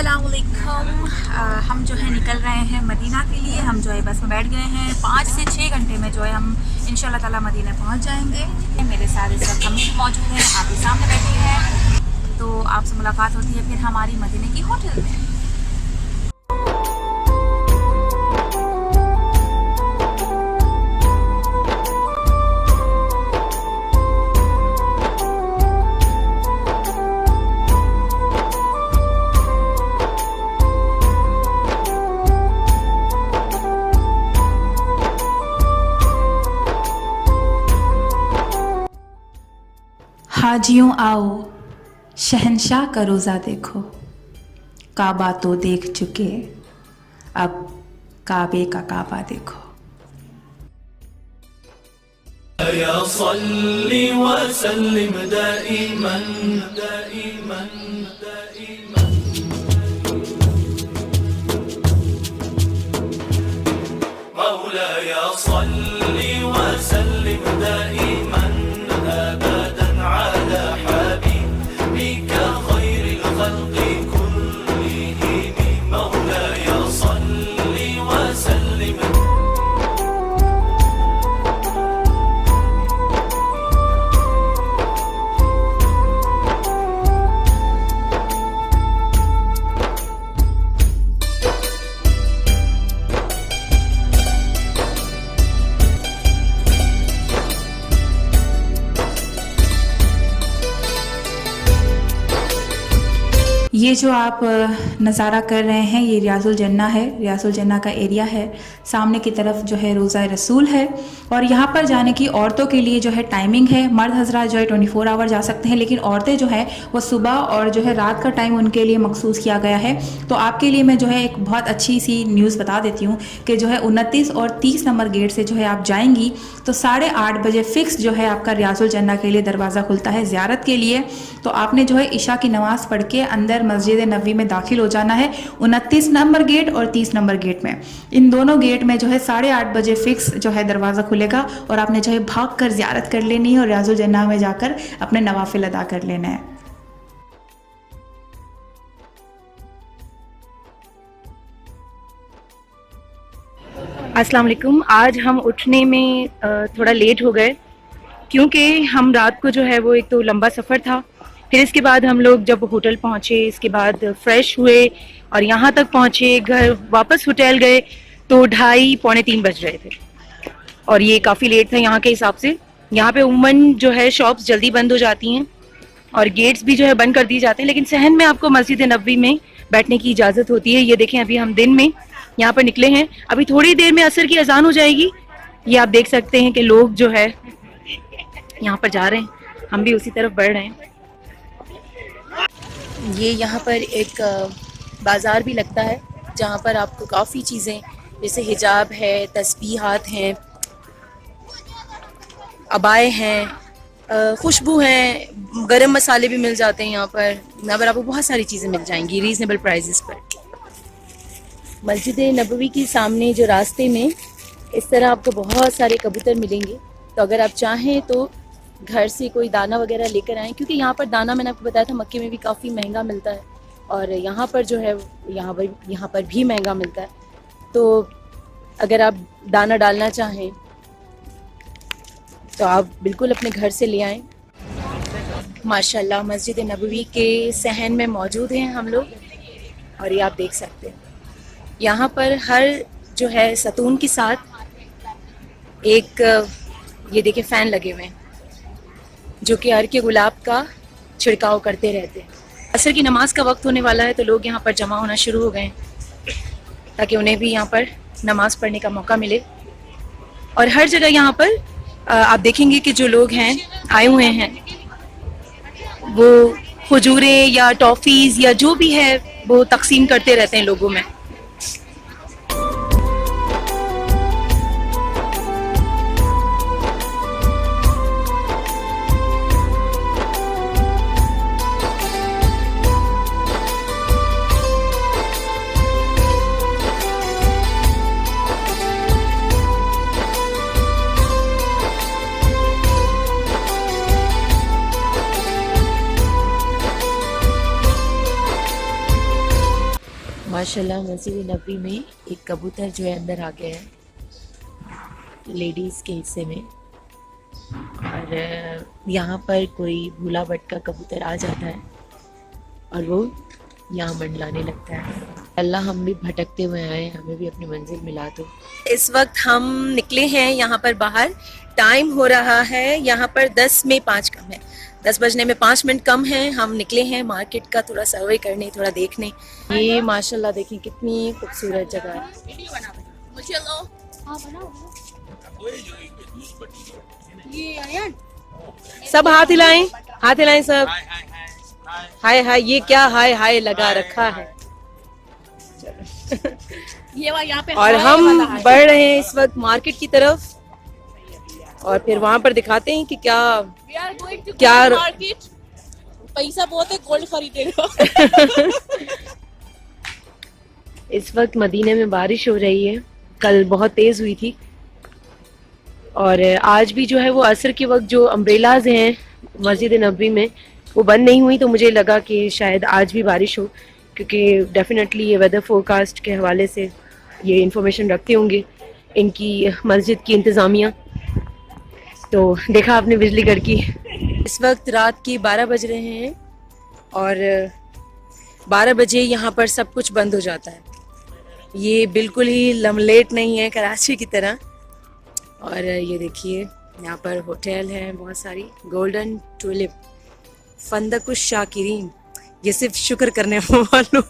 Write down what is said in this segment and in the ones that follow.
अस्सलामुअलैकुम। हम जो है निकल रहे हैं मदीना के लिए। हम जो है बस में बैठ गए हैं। 5 से 6 घंटे में जो है हम इंशाल्लाह ताला मदीना पहुंच जाएंगे। मेरे साथ इस वक्त अम्मी भी मौजूद हैं, आप भी सामने बैठी हैं। तो आपसे मुलाकात होती है फिर हमारी मदीने की होटल में। हाजियों आओ, शहंशाह का रोज़ा देखो। काबा तो देख चुके, अब काबे का काबा देखो। या सल्ली व सल्लिम दाइमन दाइमन दाइमन मौलाया सल्ली व सल्लिम दाइमन अबदन अला हबीबिका खैरिल खल्qi कुल्लिहिम मौलाया सल्ली व सल्लिम। ये जो आप नज़ारा कर रहे हैं ये रियाजुल जन्ना है। रियाजुल जन्ना का एरिया है। सामने की तरफ जो है रोज़ा रसूल है और यहाँ पर जाने की औरतों के लिए जो है टाइमिंग है। मर्द हजरात जो है 24 आवर जा सकते हैं, लेकिन औरतें जो है वो सुबह और जो है रात का टाइम उनके लिए मखसूस किया गया है। तो आपके लिए मैं जो है एक बहुत अच्छी सी न्यूज़ बता देती हूँ कि जो है 29 और 30 नंबर गेट से जो है आप जाएंगी तो 8:30 बजे फ़िक्स जो है आपका रियाजुल जन्ना के लिए दरवाज़ा खुलता है ज़ियारत के लिए। तो आपने जो है इशा की नमाज़ पढ़ के अंदर मस्जिद नबवी में दाखिल हो जाना है। 29 नंबर गेट और 30 नंबर गेट में, इन दोनों गेट में जो है 8:30 बजे फिक्स जो है दरवाज़ा खुलेगा और आपने जो है भाग कर ज़ियारत कर लेनी है और रियाजुल जन्ना में जाकर अपने नवाफिल अदा कर लेना है। अस्सलाम वालेकुम। आज हम उठने में थोड़ा लेट हो गए क्योंकि हम रात को जो है वो एक तो लंबा सफ़र था, फिर इसके बाद हम लोग जब होटल पहुँचे इसके बाद फ्रेश हुए और यहाँ तक पहुँचे, घर वापस होटल गए तो 2:30 पौने 3 बज रहे थे और ये काफ़ी लेट था यहाँ के हिसाब से। यहाँ पे उमूमन जो है शॉप्स जल्दी बंद हो जाती हैं और गेट्स भी जो है बंद कर दिए जाते हैं, लेकिन सहन में आपको मस्जिद नबवी में बैठने की इजाज़त होती है। ये देखें अभी हम दिन में यहाँ पर निकले हैं, अभी थोड़ी देर में असर की अजान हो जाएगी। ये आप देख सकते हैं कि लोग जो है यहाँ पर जा रहे हैं, हम भी उसी तरफ बढ़ रहे हैं। ये यहाँ पर एक बाज़ार भी लगता है जहाँ पर आपको काफ़ी चीज़ें जैसे हिजाब है, तस्बीहात हैं, अबाए हैं, खुशबू हैं, गरम मसाले भी मिल जाते हैं यहाँ पर आपको बहुत सारी चीज़ें मिल जाएंगी रीज़नेबल प्राइजेस पर। मस्जिद नबवी के सामने जो रास्ते में इस तरह आपको बहुत सारे कबूतर मिलेंगे, तो अगर आप चाहें तो घर से कोई दाना वगैरह लेकर आएँ, क्योंकि यहाँ पर दाना मैंने आपको बताया था मक्के में भी काफ़ी महंगा मिलता है और यहाँ पर जो है यहाँ पर भी महंगा मिलता है। तो अगर आप दाना डालना चाहें तो आप बिल्कुल अपने घर से ले आएँ। माशाल्लाह मस्जिद नबवी के सहन में मौजूद हैं हम लोग और ये आप देख सकते हैं यहाँ पर हर जो है सतून के साथ एक ये देखिए फ़ैन लगे हुए हैं जो कि हर के गुलाब का छिड़काव करते रहते हैं। असर की नमाज का वक्त होने वाला है तो लोग यहाँ पर जमा होना शुरू हो गए ताकि उन्हें भी यहाँ पर नमाज़ पढ़ने का मौका मिले। और हर जगह यहाँ पर आप देखेंगे कि जो लोग हैं आए हुए हैं वो खजूरें या टॉफ़ीज़ या जो भी है वो तकसीम करते रहते हैं लोगों में। माशाल्लाह मस्जिद नबवी में एक कबूतर जो है अंदर आ गया है लेडीज़ के हिस्से में, और यहाँ पर कोई भूला भटका कबूतर आ जाता है और वो यहाँ मंडलाने लगता है। अल्लाह हम भी भटकते हुए आए, हमें भी अपनी मंजिल मिला दो। इस वक्त हम निकले हैं यहाँ पर बाहर, टाइम हो रहा है यहाँ पर 10 में 5 कम है, 10 बजने में 5 मिनट कम है। हम निकले हैं मार्केट का थोड़ा सर्वे करने, थोड़ा देखने। ये माशाल्लाह देखिए कितनी खूबसूरत जगह है। सब हाथ हिलाएं, हाथ हिलाएं सब। हाय हाय, ये क्या हाय हाय लगा रखा है। यहाँ पे और हम बढ़ रहे हैं इस वक्त मार्केट की तरफ, और फिर वहां पर दिखाते हैं कि क्या पैसा बहुत है, गोल्ड खरीदेगा। इस वक्त मदीने में बारिश हो रही है, कल बहुत तेज हुई थी, और आज भी जो है वो असर के वक्त जो अम्ब्रेलाज हैं मस्जिद नबवी में वो बंद नहीं हुई, तो मुझे लगा कि शायद आज भी बारिश हो, क्योंकि डेफिनेटली ये वेदर फोरकास्ट के हवाले से ये इन्फॉर्मेशन रखते होंगे इनकी मस्जिद की इंतज़ामिया। तो देखा आपने बिजली कड़की। इस वक्त रात के 12 बज रहे हैं और 12 बजे यहाँ पर सब कुछ बंद हो जाता है। ये बिल्कुल ही लमलेट नहीं है कराची की तरह। और ये देखिए यहाँ पर होटल है बहुत सारी, गोल्डन टुलिप, फंदकुश शाकिरीन, ये सिर्फ शुक्र करने वालों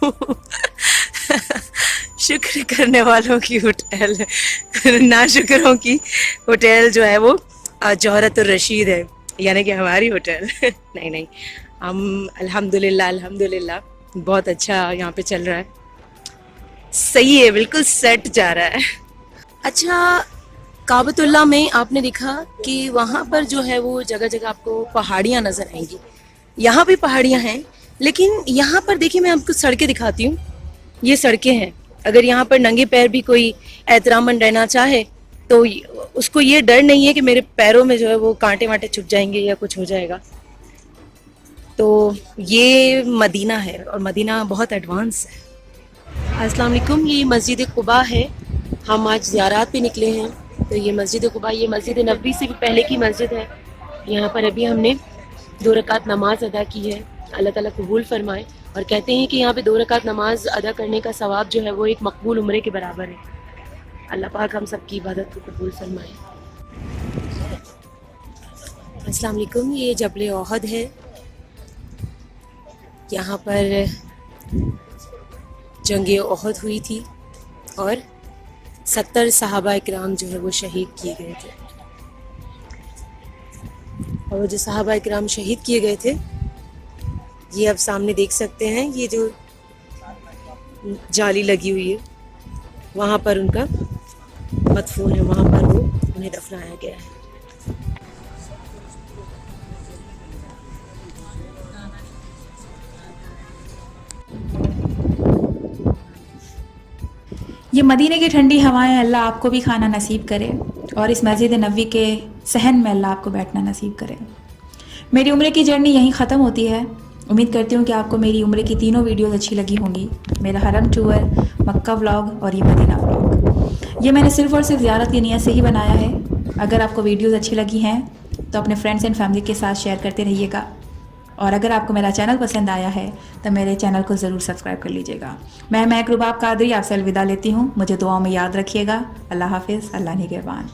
शुक्र करने वालों की होटल है, ना शुक्रों की होटल जो है वो जौहरत रशीद है, यानी कि हमारी होटल नहीं नहीं, हम अल्हम्दुलिल्लाह अल्हम्दुलिल्लाह बहुत अच्छा यहाँ पे चल रहा है, सही है, बिल्कुल सेट जा रहा है। अच्छा, काबतुल्लाह में आपने देखा कि वहाँ पर जो है वो जगह जगह आपको पहाड़ियाँ नज़र आएंगी, यहाँ भी पहाड़ियाँ हैं, लेकिन यहाँ पर देखिए मैं आपको सड़कें दिखाती हूँ, ये सड़कें हैं। अगर यहाँ पर नंगे पैर भी कोई एहतरामन रहना चाहे तो उसको ये डर नहीं है कि मेरे पैरों में जो है वो कांटे वांटे चुभ जाएंगे या कुछ हो जाएगा। तो ये मदीना है और मदीना बहुत एडवांस है। अस्सलाम वालेकुम, ये मस्जिद कुबा है, हम आज ज़ियारत पे निकले हैं। तो ये मस्जिद कुबा, ये मस्जिद नबवी से भी पहले की मस्जिद है। यहाँ पर अभी हमने 2 रकात नमाज अदा की है, अल्लाह ताला कबूल फरमाए। और कहते हैं कि यहाँ पे 2 रकात नमाज अदा करने का सवाब जो है वो एक मकबूल उम्रे के बराबर है। अल्लाह पाक हम सब की इबादत को कबूल फरमाए। अस्सलाम वालेकुम, ये जबल ओहद है, यहाँ पर जंग ओहद हुई थी और 70 सहाबा इकराम जो है वो शहीद किए गए थे। और वो जो सहाबा इकराम शहीद किए गए थे, ये आप सामने देख सकते हैं, ये जो जाली लगी हुई है वहाँ पर उनका मदफून है, वहाँ पर वो उन्हें दफनाया गया है। ये मदीने की ठंडी हवाएं अल्लाह आपको भी खाना नसीब करे और इस मस्जिद नबवी के सहन में अल्लाह आपको बैठना नसीब करे। मेरी उम्र की जर्नी यहीं ख़त्म होती है। उम्मीद करती हूँ कि आपको मेरी उम्र की तीनों वीडियोस अच्छी लगी होंगी, मेरा हरम टूर, मक्का व्लॉग और ये मदीना व्लॉग। ये मैंने सिर्फ़ और सिर्फ ज़ियारत की नीयत से ही बनाया है। अगर आपको वीडियोस अच्छी लगी हैं तो अपने फ्रेंड्स एंड फैमिली के साथ शेयर करते रहिएगा, और अगर आपको मेरा चैनल पसंद आया है तो मेरे चैनल को ज़रूर सब्सक्राइब कर लीजिएगा। मैं रुबाब कादरी आपसे अलविदा लेती हूँ। मुझे दुआओं में याद रखिएगा। अल्लाह हाफिज़, अल्लाह निगहबान।